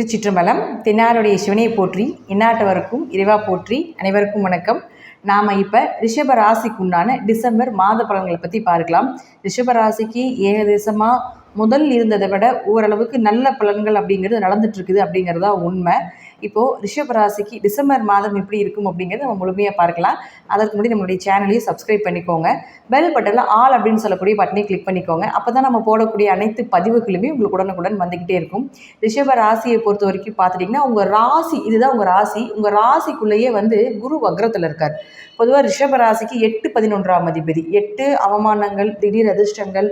திருச்சிற்றம்பலம். தென்னாருடைய சிவனை போற்றி, இந்நாட்டவருக்கும் இறைவா போற்றி. அனைவருக்கும் வணக்கம். நாம் இப்போ ரிஷப ராசிக்குண்டான டிசம்பர் மாத பலன்களை பற்றி பார்க்கலாம். ரிஷப ராசிக்கு ஏகதேசமாக முதல் இருந்ததை விட ஓரளவுக்கு நல்ல பலன்கள் அப்படிங்கிறது நடந்துட்டுருக்குது அப்படிங்கிறதா உண்மை. இப்போது ரிஷப ராசிக்கு டிசம்பர் மாதம் எப்படி இருக்கும் அப்படிங்கிறத நம்ம முழுமையாக பார்க்கலாம். அதற்கு முன்னாடி நம்மளுடைய சேனலையும் சப்ஸ்கிரைப் பண்ணிக்கோங்க. பெல் பட்டனில் ஆல் அப்படின்னு சொல்லக்கூடிய பட்டனை கிளிக் பண்ணிக்கோங்க. அப்போ தான் நம்ம போடக்கூடிய அனைத்து பதிவுகளுமே உங்களுக்கு உடனுக்குடன் வந்துக்கிட்டே இருக்கும். ரிஷப ராசியை பொறுத்த வரைக்கும் பார்த்துட்டிங்கன்னா உங்கள் ராசி, இதுதான் உங்கள் ராசி. உங்கள் ராசிக்குள்ளேயே குரு வக்ரத்தில் இருக்கார். பொதுவாக ரிஷப ராசிக்கு 8-11ஆம் அதிபதி. 8 அவமானங்கள், திடீர் அதிர்ஷ்டங்கள்,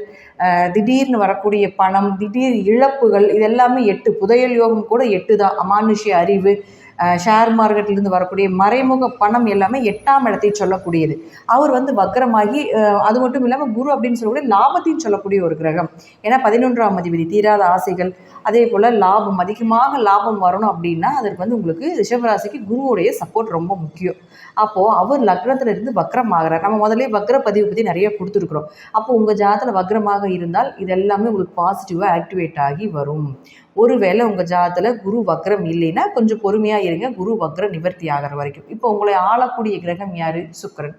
திடீர்னு வரக்கூடிய பணம், திடீர் இழப்புகள், இது எல்லாமே 8. புதையல் யோகம் கூட 8 தான். அமானுஷ்ய அறிவு, ஷேர் மார்க்கெட்லேருந்து வரக்கூடிய மறைமுக பணம் எல்லாமே 8ஆம் இடத்தை சொல்லக்கூடியது. அவர் வக்ரமாகி, அது மட்டும் இல்லாமல் குரு அப்படின்னு சொல்லக்கூடிய லாபத்தையும் சொல்லக்கூடிய ஒரு கிரகம். ஏன்னா 11ஆம் அதிபதி தீராத ஆசைகள், அதே போல் லாபம், அதிகமாக லாபம் வரணும் அப்படின்னா அதற்கு உங்களுக்கு ரிஷபராசிக்கு குருவுடைய சப்போர்ட் ரொம்ப முக்கியம். அப்போது அவர் லக்னத்தில் இருந்து வக்ரம் ஆகிறார். நம்ம முதலே வக்ர பதிவு பற்றி நிறைய கொடுத்துருக்குறோம். அப்போ உங்கள் ஜாதகத்தில் வக்ரமாக இருந்தால் இதெல்லாமே உங்களுக்கு பாசிட்டிவாக ஆக்டிவேட் ஆகி வரும். ஒருவேளை உங்கள் ஜாதகத்தில் குரு வக்ரம் இல்லைன்னா கொஞ்சம் பொறுமையாக இருங்க, குரு வக்ர நிவர்த்தி ஆகிற வரைக்கும். இப்போ உங்களை ஆளக்கூடிய கிரகம் யார்? சுக்கிரன்.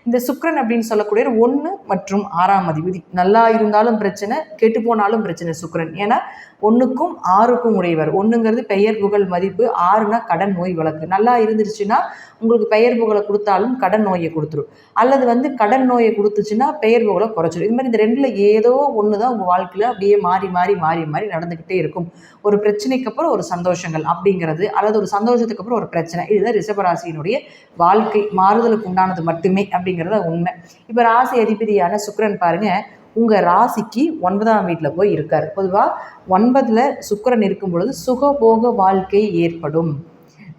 இந்த சுக்கிரன் அப்படின்னு சொல்லக்கூடிய 1 மற்றும் 6ஆம் அதிபதி. நல்லா இருந்தாலும் பிரச்சனை, கெட்டு போனாலும் பிரச்சனை சுக்கிரன். ஏன்னா 1க்கும் 6க்கும் உடையவர். 1ங்கிறது பெயர் புகழ் மதிப்பு, 6னா கடன் நோய் வழக்கு. நல்லா இருந்துருச்சுன்னா உங்களுக்கு பெயர் புகழை கொடுத்தாலும் கடன் நோயை கொடுத்துரும், அல்லது கடன் நோயை கொடுத்துச்சுன்னா பெயர் புகழை குறைச்சிடும். இது மாதிரி இந்த 2ல் ஏதோ ஒன்று தான் உங்கள் வாழ்க்கையில் அப்படியே மாறி மாறி மாறி மாறி நடந்துக்கிட்டே இருக்கும். ஒரு பிரச்சனைக்கு அப்புறம் ஒரு சந்தோஷங்கள் அப்படிங்கிறது, அல்லது ஒரு சந்தோஷத்துக்கு அப்புறம் ஒரு பிரச்சனை. இதுதான் ரிஷபராசியினுடைய வாழ்க்கை. மாறுதலுக்கு உண்டானது மட்டுமே அப்படிங்கிறத உண்மை. இப்போ ராசி அதிபதியான சுக்கிரன் பாருங்கள், உங்கள் ராசிக்கு 9ஆம் வீட்டில் போய் இருக்கார். பொதுவாக 9ல் சுக்கிரன் இருக்கும் பொழுது சுகபோக வாழ்க்கை ஏற்படும்.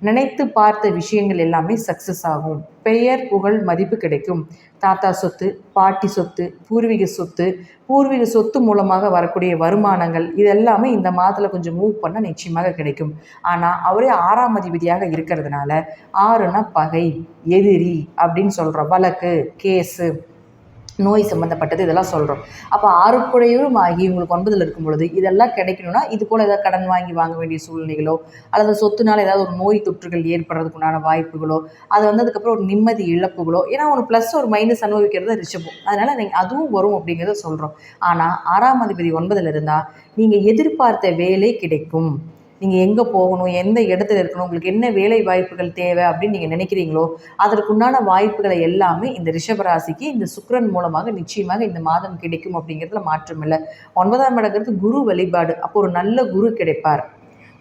நினைத்து பார்த்த விஷயங்கள் எல்லாமே சக்ஸஸ் ஆகும். பெயர் புகழ் மதிப்பு கிடைக்கும். தாத்தா சொத்து, பாட்டி சொத்து, பூர்வீக சொத்து மூலமாக வரக்கூடிய வருமானங்கள், இதெல்லாமே இந்த மாதத்தில் கொஞ்சம் மூவ் பண்ண நிச்சயமாக கிடைக்கும். ஆனால் அவரே 6ஆம் அதிபதியாக இருக்கிறதுனால, 6னா பகை, எதிரி அப்படின்னு சொல்கிறோம். வழக்கு, கேஸு, நோய் சம்மந்தப்பட்டது, இதெல்லாம் சொல்கிறோம். அப்போ 6 ஆகி உங்களுக்கு 9ல் இருக்கும் பொழுது இதெல்லாம் கிடைக்கணும்னா இது போல் ஏதாவது கடன் வாங்க வேண்டிய சூழ்நிலைகளோ, அல்லது சொத்துனால ஏதாவது ஒரு நோய் தொற்றுகள் ஏற்படுறதுக்குண்டான வாய்ப்புகளோ, அது அதுக்கப்புறம் ஒரு நிம்மதி இழப்புகளோ, ஏன்னா ஒரு ப்ளஸ் ஒரு மைனஸ் அனுபவிக்கிறது ரிஷபம். அதனால் நீங்கள் அதுவும் வரும் அப்படிங்கிறத சொல்கிறோம். ஆனால் 6ஆம் அதிபதி 9ல் இருந்தால் நீங்கள் எதிர்பார்த்த வேலை கிடைக்கும். நீங்கள் எங்கே போகணும், எந்த இடத்துல இருக்கணும், உங்களுக்கு என்ன வேலை வாய்ப்புகள் தேவை அப்படின்னு நீங்கள் நினைக்கிறீங்களோ அதற்குண்டான வாய்ப்புகளை எல்லாமே இந்த ரிஷபராசிக்கு இந்த சுக்கிரன் மூலமாக நிச்சயமாக இந்த மாதம் கிடைக்கும் அப்படிங்கிறதுல மாற்றம் இல்லை. 9ஆம் இடங்கிறது குரு வழிபாடு. அப்போ ஒரு நல்ல குரு கிடைப்பார்.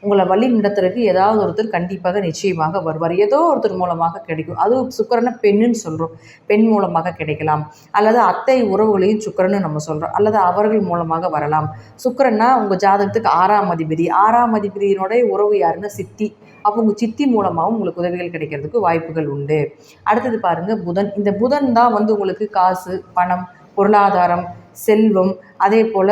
உங்களை வழி நடத்துறதுக்கு ஏதாவது ஒருத்தர் கண்டிப்பாக நிச்சயமாக வருவார். ஏதோ ஒருத்தர் மூலமாக கிடைக்கும். அதுவும் சுக்கிரனை பெண்ணுன்னு சொல்கிறோம். பெண் மூலமாக கிடைக்கலாம், அல்லது அத்தை உறவுகளையும் சுக்கிரன்னு நம்ம சொல்கிறோம், அல்லது அவர்கள் மூலமாக வரலாம். சுக்கிரன்னா உங்கள் ஜாதகத்துக்கு 6ஆம் அதிபதி. 6ஆம் அதிபதியினுடைய உறவு யாருன்னா சித்தி. அப்போ உங்கள் சித்தி மூலமாகவும் உங்களுக்கு உதவிகள் கிடைக்கிறதுக்கு வாய்ப்புகள் உண்டு. அடுத்தது பாருங்கள் புதன். இந்த புதன் தான் உங்களுக்கு காசு, பணம், பொருளாதாரம், செல்வம், அதே போல்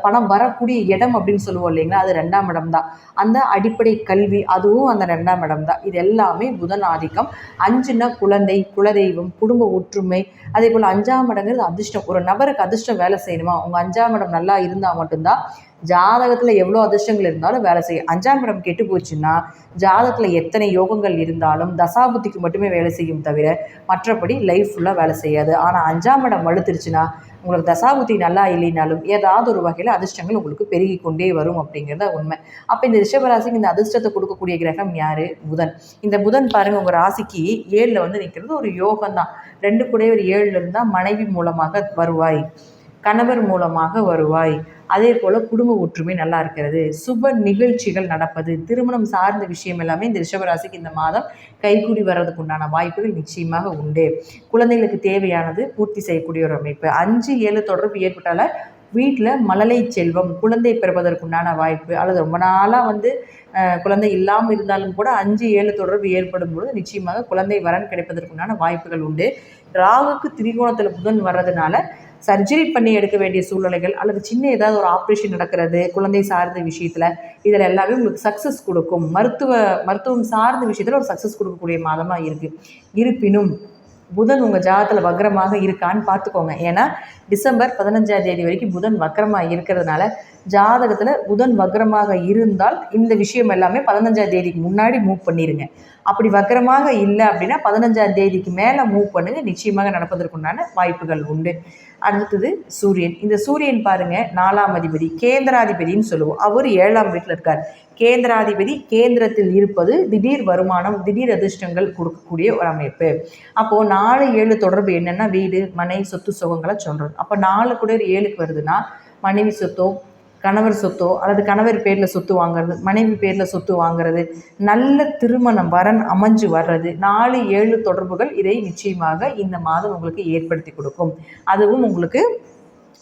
பணம் வரக்கூடிய இடம் அப்படின்னு சொல்லுவோம் இல்லைங்களா, அது 2ஆம் இடம் தான். அந்த அடிப்படை கல்வி, அதுவும் அந்த 2ஆம் இடம் தான். இது எல்லாமே புதன் ஆதிக்கம். 5னா குழந்தை, குலதெய்வம், குடும்ப ஒற்றுமை. அதே போல் 5ஆம் இடங்கிறது அதிர்ஷ்டம். ஒரு நபருக்கு அதிர்ஷ்டம் வேலை செய்யணுமா, உங்கள் 5ஆம் இடம் நல்லா இருந்தால் மட்டும்தான். ஜாதகத்தில் எவ்வளோ அதிர்ஷ்டங்கள் இருந்தாலும் வேலை செய்யும். 5ஆம் இடம் கெட்டு போச்சுன்னா ஜாதகத்தில் எத்தனை யோகங்கள் இருந்தாலும் தசாபுத்திக்கு மட்டுமே வேலை செய்யும் தவிர மற்றபடி லைஃப் ஃபுல்லாக வேலை செய்யாது. ஆனால் 5ஆம் இடம் வலுத்துருச்சுன்னா உங்களுக்கு தசாபுத்தி நல்லா இல்லைனாலும் ஏதாவது ஒரு வகையில் அதிர்ஷ்டங்கள் உங்களுக்கு பெருகி கொண்டே வரும் அப்படிங்கிறத உண்மை. அப்போ இந்த ரிஷபராசிக்கு இந்த அதிர்ஷ்டத்தை கொடுக்கக்கூடிய கிரகம் யார்? புதன். இந்த புதன் பாருங்கள் உங்கள் ராசிக்கு 7ல் நிற்கிறது ஒரு யோகம் தான். 2 கூடவே 7ல் இருந்தால் மனைவி மூலமாக வருவாய், கணவர் மூலமாக வருவாய். அதே போல் குடும்ப ஒற்றுமை நல்லா இருக்கிறது. சுப நிகழ்ச்சிகள் நடப்பது, திருமணம் சார்ந்த விஷயம் எல்லாமே இந்த ரிஷபராசிக்கு இந்த மாதம் கைகூடி வர்றதுக்கு உண்டான வாய்ப்புகள் நிச்சயமாக உண்டு. குழந்தைகளுக்கு தேவையானது பூர்த்தி செய்யக்கூடிய ஒரு அமைப்பு. 5-7 தொடர்பு ஏற்பட்டால வீட்டில் மழலை செல்வம், குழந்தை பிறப்பதற்குண்டான வாய்ப்பு, அல்லது ரொம்ப நாளாக குழந்தை இல்லாமல் இருந்தாலும் கூட 5-7 தொடர்பு ஏற்படும் பொழுது நிச்சயமாக குழந்தை வரன் கிடைப்பதற்குண்டான வாய்ப்புகள் உண்டு. ராகுக்கு திரிகோணத்தில் புதன் வர்றதுனால சர்ஜரி பண்ணி எடுக்க வேண்டிய சூழ்நிலைகள், அல்லது சின்ன ஏதாவது ஒரு ஆப்ரேஷன் நடக்கிறது குழந்தை சார்ந்த விஷயத்தில், இதில் எல்லாமே உங்களுக்கு சக்ஸஸ் கொடுக்கும். மருத்துவம் சார்ந்த விஷயத்தில் ஒரு சக்ஸஸ் கொடுக்கக்கூடிய மாதமாக இருக்குது. இருப்பினும் புதன் உங்கள் ஜாதகத்தில் வக்ரமாக இருக்கான்னு பார்த்துக்கோங்க. ஏன்னா டிசம்பர் 15ஆம் தேதி வரைக்கும் புதன் வக்கரமாக இருக்கிறதுனால ஜாதகத்தில் புதன் வக்கரமாக இருந்தால் இந்த விஷயம் எல்லாமே 15ஆம் தேதிக்கு முன்னாடி மூவ் பண்ணிடுங்க. அப்படி வக்கரமாக இல்லை அப்படின்னா 15ஆம் தேதிக்கு மேலே மூவ் பண்ணுங்க, நிச்சயமாக நடப்பதற்குண்டான வாய்ப்புகள் உண்டு. அடுத்தது சூரியன். இந்த சூரியன் பாருங்க 4ஆம் அதிபதி, கேந்திராதிபதினு சொல்லுவோம். அவர் 7ஆம் வீட்டில் இருக்கார். கேந்திராதிபதி கேந்திரத்தில் இருப்பது திடீர் வருமானம், திடீர் அதிர்ஷ்டங்கள் கொடுக்கக்கூடிய ஒரு அமைப்பு. அப்போது 4-7 தொடர்பு என்னென்னா வீடு, மனை, சொத்து சுகங்களை சொல்கிறது. அப்போ 4 கூட 7க்கு வருதுன்னா மனைவி சொத்தோ, கணவர் சொத்தோ, அல்லது கணவர் பேரில் சொத்து வாங்கிறது, மனைவி பேரில் சொத்து வாங்கிறது, நல்ல திருமணம் வரன் அமைஞ்சு வர்றது, 4-7 தொடர்புகள் இதை நிச்சயமாக இந்த மாதம் உங்களுக்கு ஏற்படுத்தி கொடுக்கும். அதுவும் உங்களுக்கு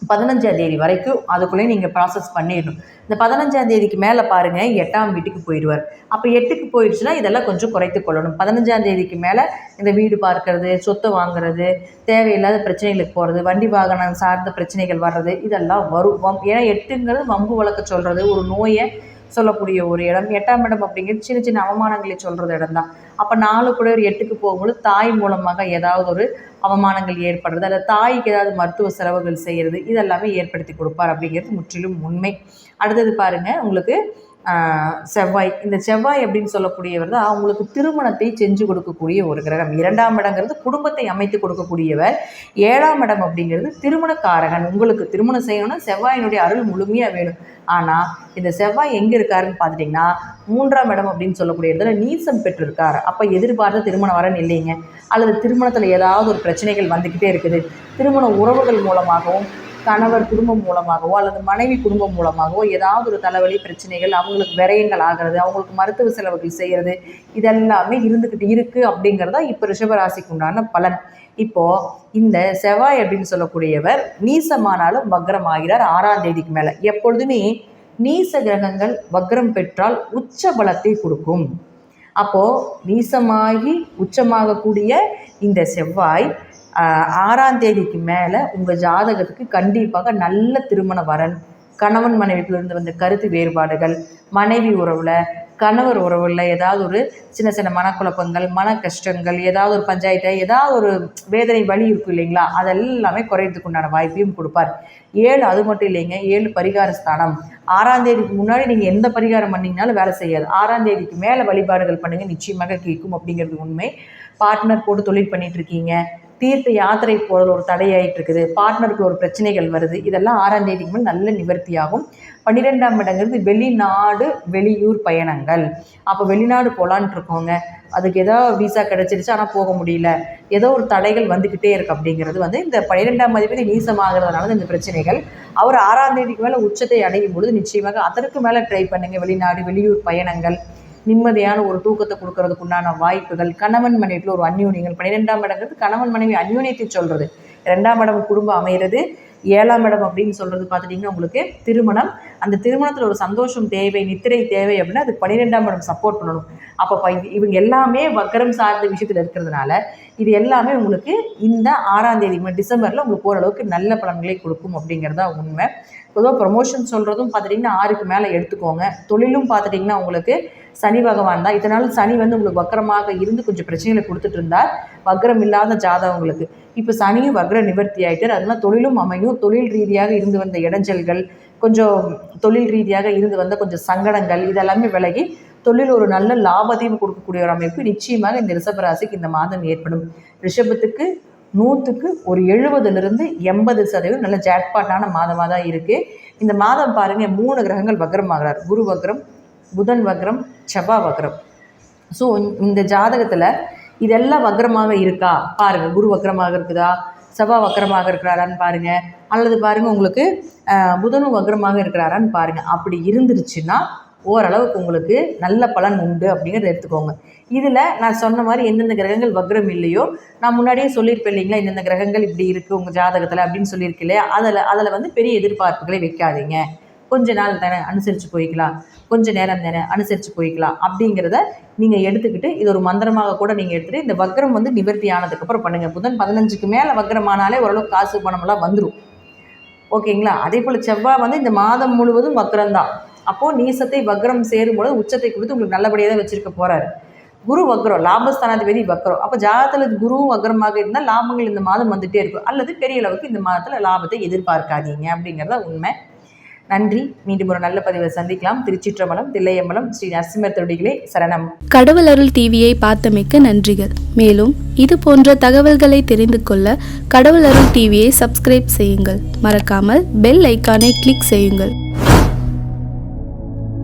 15ஆம் தேதி வரைக்கும் அதுக்குள்ளே நீங்கள் ப்ராசஸ் பண்ணிடணும். இந்த 15ஆம் தேதிக்கு மேலே பாருங்கள் 8ஆம் வீட்டுக்கு போயிடுவார். அப்போ 8க்கு போயிடுச்சுன்னா இதெல்லாம் கொஞ்சம் குறைத்து கொள்ளணும். 15ஆம் தேதிக்கு மேலே இந்த வீடு பார்க்கறது, சொத்தை வாங்குறது, தேவையில்லாத பிரச்சனைகளுக்கு போகிறது, வண்டி வாகனம் சார்ந்த பிரச்சனைகள் வர்றது, இதெல்லாம் வரும். ஏன்னா 8ங்கிறது வம்பு வழக்க சொல்கிறது, ஒரு நோயை சொல்லக்கூடிய ஒரு இடம். 8ஆம் இடம் அப்படிங்கிறது சின்ன சின்ன அவமானங்களை சொல்கிறது இடம் தான். அப்போ 4 கூட 8க்கு போகும்போது தாய் மூலமாக ஏதாவது ஒரு அவமானங்கள் ஏற்படுறது, அல்லது தாய்க்கு ஏதாவது மருத்துவ செலவுகள் செய்கிறது, இதெல்லாமே ஏற்படுத்தி கொடுப்பார் அப்படிங்கிறது முற்றிலும் உண்மை. அடுத்தது பாருங்கள் உங்களுக்கு செவ்வாய். இந்த செவ்வாய் அப்படின்னு சொல்லக்கூடியவர் தான் அவங்களுக்கு திருமணத்தை செஞ்சு கொடுக்கக்கூடிய ஒரு கிரகம். 2ஆம் இடங்கிறது குடும்பத்தை அமைத்து கொடுக்கக்கூடியவர். 7ஆம் இடம் அப்படிங்கிறது திருமணக்காரகன். உங்களுக்கு திருமணம் செய்யணும்னா செவ்வாயினுடைய அருள் முழுமையாக வேணும். ஆனால் இந்த செவ்வாய் எங்கே இருக்காருன்னு பார்த்துட்டிங்கன்னா 3ஆம் இடம் அப்படின்னு சொல்லக்கூடிய இடத்துல நீசம் பெற்றிருக்கார். அப்போ எதிர்பார்த்த திருமணம் வரன்னு இல்லைங்க, அல்லது திருமணத்தில் ஏதாவது ஒரு பிரச்சனைகள் வந்துக்கிட்டே இருக்குது. திருமண உறவுகள் மூலமாகவும், கணவர் குடும்பம் மூலமாகவோ அல்லது மனைவி குடும்பம் மூலமாகவோ ஏதாவது ஒரு தலைவலி பிரச்சனைகள், அவங்களுக்கு விரயங்கள் ஆகிறது, அவங்களுக்கு மருத்துவ செலவுகள் செய்கிறது, இதெல்லாமே இருந்துக்கிட்டு இருக்குது அப்படிங்கிறதா இப்போ ரிஷபராசிக்கு உண்டான பலன். இப்போது இந்த செவ்வாய் அப்படின்னு சொல்லக்கூடியவர் நீசமானாலும் வக்ரம் ஆகிறார் 6ஆம் தேதிக்கு மேலே. எப்பொழுதுமே நீச கிரகங்கள் வக்ரம் பெற்றால் உச்ச பலத்தை கொடுக்கும். அப்போது நீசமாகி உச்சமாகக்கூடிய இந்த செவ்வாய் 6ஆம் தேதிக்கு மேலே உங்கள் ஜாதகத்துக்கு கண்டிப்பாக நல்ல திருமண வரன், கணவன் மனைவிக்குள்ளேருந்து வந்த கருத்து வேறுபாடுகள், மனைவி உறவில், கணவர் உறவில் ஏதாவது ஒரு சின்ன சின்ன மனக்குழப்பங்கள், மன கஷ்டங்கள், ஏதாவது ஒரு பஞ்சாயத்தை, ஏதாவது ஒரு வேதனை வலி இருக்கும் இல்லைங்களா, அதெல்லாமே குறையிறதுக்கு உண்டான வாய்ப்பையும் கொடுப்பார். 7 அது மட்டும் இல்லைங்க, 7 பரிகார ஸ்தானம். 6ஆம் தேதிக்கு முன்னாடி நீங்கள் எந்த பரிகாரம் பண்ணிங்கனாலும் வேலை செய்யாது. 6ஆம் தேதிக்கு மேலே வழிபாடுகள் பண்ணுங்கள், நிச்சயமாக கேட்கும் அப்படிங்கிறது உண்மை. பார்ட்னர் போட்டு தொழில் பண்ணிகிட்டு இருக்கீங்க, தீர்த்த யாத்திரை போகிறது ஒரு தடையாயிட்டு இருக்குது, பார்ட்னருக்கு ஒரு பிரச்சனைகள் வருது, இதெல்லாம் 6ஆம் தேதிக்கு மேலே நல்ல நிவர்த்தியாகும். 12ஆம் இடங்கிறது வெளிநாடு வெளியூர் பயணங்கள். அப்போ வெளிநாடு போகலான்ட்டு இருக்கோங்க, அதுக்கு ஏதோ விசா கிடச்சிருச்சு ஆனால் போக முடியல, ஏதோ ஒரு தடைகள் வந்துக்கிட்டே இருக்குது அப்படிங்கிறது இந்த 12ஆம் அதிபதி நீசமாகிறதுனால இந்த பிரச்சனைகள். அவர் 6ஆம் தேதிக்கு மேலே உச்சத்தை அடையும் பொழுது நிச்சயமாக அதற்கு மேலே ட்ரை பண்ணுங்கள். வெளிநாடு வெளியூர் பயணங்கள், நிம்மதியான ஒரு தூக்கத்தை கொடுக்கறதுக்கு உண்டான வாய்ப்புகள், கணவன் மனைவிக்குள்ள ஒரு அந்யோன்யங்கள். 12ஆம் இடங்கிறது கணவன் மனைவி அந்யோன்யத்தை சொல்கிறது. 2ஆம் இடம் குடும்பம் அமைகிறது. 7ஆம் இடம் அப்படின்னு சொல்கிறது பார்த்துட்டிங்கன்னா உங்களுக்கு திருமணம். அந்த திருமணத்தில் ஒரு சந்தோஷம் தேவை, நித்திரை தேவை அப்படின்னா அதுக்கு 12ஆம் இடம் சப்போர்ட் பண்ணணும். அப்போ இவங்க எல்லாமே வக்கரம் சார்ந்த விஷயத்தில் இருக்கிறதுனால இது எல்லாமே உங்களுக்கு இந்த 6ஆம் தேதி டிசம்பரில் உங்களுக்கு ஓரளவுக்கு நல்ல பலன்களை கொடுக்கும் அப்படிங்கிறதா உண்மை. பொதுவாக ப்ரொமோஷன் சொல்கிறதும் பார்த்துட்டிங்கன்னா 6க்கு மேலே எடுத்துக்கோங்க. தொழிலும் பார்த்துட்டிங்கன்னா உங்களுக்கு சனி பகவான் தான். இதனால் சனி உங்களுக்கு வக்கரமாக இருந்து கொஞ்சம் பிரச்சனைகளை கொடுத்துட்டு இருந்தால், வக்கரம் இல்லாத ஜாதகங்களுக்கு இப்போ சனியும் வக்ர நிவர்த்தி ஆகிட்டார். அதனால் தொழிலும் அமையும். தொழில் ரீதியாக இருந்து வந்த இடைஞ்சல்கள், கொஞ்சம் தொழில் ரீதியாக இருந்து வந்த கொஞ்சம் சங்கடங்கள், இதெல்லாமே விலகி தொழில் ஒரு நல்ல லாபத்தையும் கொடுக்கக்கூடிய ஒரு அமைப்பு நிச்சயமாக இந்த ரிஷபராசிக்கு இந்த மாதம் ஏற்படும். ரிஷபத்துக்கு 100க்கு ஒரு 70லிருந்து 80% நல்ல ஜாக்பாட்டான மாதமாக தான் இருக்குது. இந்த மாதம் பாருங்கள் 3 கிரகங்கள் வக்ரம் ஆகிறார். குரு வக்ரம், புதன் வக்ரம், செவ்வாய் வக்ரம். ஸோ இந்த ஜாதகத்தில் இதெல்லாம் வக்ரமாக இருக்கா பாருங்கள். குரு வக்ரமாக இருக்குதா, செவ்வாய் வக்ரமாக இருக்கிறாரான்னு பாருங்கள், அல்லது பாருங்கள் உங்களுக்கு புதனும் வக்ரமாக இருக்கிறாரான்னு பாருங்கள். அப்படி இருந்துருச்சுன்னா ஓரளவுக்கு உங்களுக்கு நல்ல பலன் உண்டு அப்படிங்கிறத எடுத்துக்கோங்க. இதில் நான் சொன்ன மாதிரி எந்தெந்த கிரகங்கள் வக்ரம் இல்லையோ நான் முன்னாடியே சொல்லியிருப்பேன் இல்லைங்களா, இந்தந்த கிரகங்கள் இப்படி இருக்குது உங்கள் ஜாதகத்தில் அப்படின்னு சொல்லியிருக்கேன் இல்லையா, அதில் பெரிய எதிர்பார்ப்புகளை வைக்காதீங்க. கொஞ்ச நாள் தானே அனுசரித்து போய்க்கலாம், கொஞ்சம் நேரம் தானே அனுசரித்து போய்க்கலாம் அப்படிங்கிறத நீங்கள் எடுத்துக்கிட்டு இது ஒரு மந்திரமாக கூட நீங்கள் எடுத்துகிட்டு இந்த வக்ரம் நிவர்த்தி ஆனதுக்கப்புறம் பண்ணுங்கள். புதன் 15க்கு மேலே வக்ரமானாலே ஓரளவுக்கு காசு பணமெல்லாம் வந்துடும். ஓகேங்களா. அதே போல் செவ்வாய் இந்த மாதம் முழுவதும் வக்ரம்தான். அப்போது நீசத்தை வக்ரம் சேரும்போது உச்சத்தை கொடுத்து உங்களுக்கு நல்லபடியாக தான் வச்சுருக்க போகிறாரு. குரு வக்ரம், லாபஸ்தானாதிபதி வக்ரம். அப்போ ஜாதகத்தில் குருவும் வக்ரமாக இருந்தால் லாபங்கள் இந்த மாதம் வந்துகிட்டே இருக்கும், அல்லது பெரிய அளவுக்கு இந்த மாதத்தில் லாபத்தை எதிர்பார்க்காதீங்க அப்படிங்கிறத உண்மை. நன்றி. மீண்டும் ஒரு நல்ல பதிவை சந்திக்கலாம். திருச்சிற்றம்பலம், தில்லையம்பலம், ஸ்ரீ நரசிம்மர் திருவடிகளே சரணம். கடவுள் அருள் டிவியை பார்த்தமைக்கு நன்றிகள். மேலும் இது போன்ற தகவல்களை தெரிந்து கொள்ள கடவுள் அருள் டிவியை சப்ஸ்கிரைப் செய்யுங்கள். மறக்காமல் பெல் ஐக்கானை கிளிக் செய்யுங்கள்.